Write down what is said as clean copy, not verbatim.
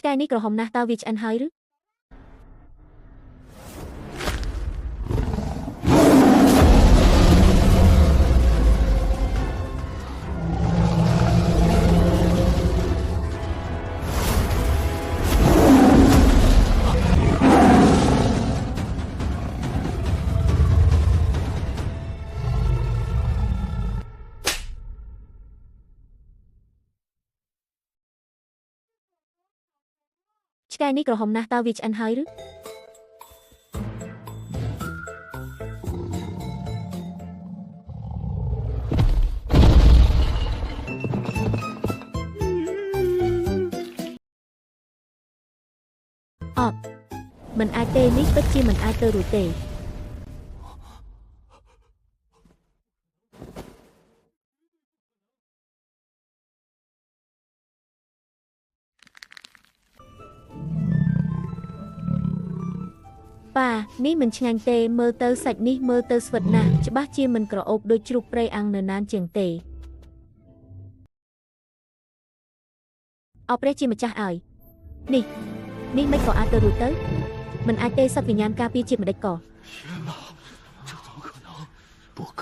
ឆ្កែនេះក្រហមណាស់តើវាឆ្អិនហើយឬឆ្កែនេះក្រហមណាស់តើវាឆ្អិនហើយឬអត់មិនអាចទេនេះពិតជាមិនអាចទៅរួចទេប៉ានេះមិនឆ្ងាញ់ទេមើលទៅសាច់នេះមើលទៅស្វិតណាស់ច្បាស់ជាមិនក្រអូបដូចជ្រូកព្រៃអាំងនៅណានជាងទេអោព្រះជាម្ចាស់ឲ្យនេះមិនក៏អាចទៅរួចទៅមិនអាចទេសត្វវិញ្ញាណការពារជាតិម្ដេចក៏天哪，这怎么可能？不可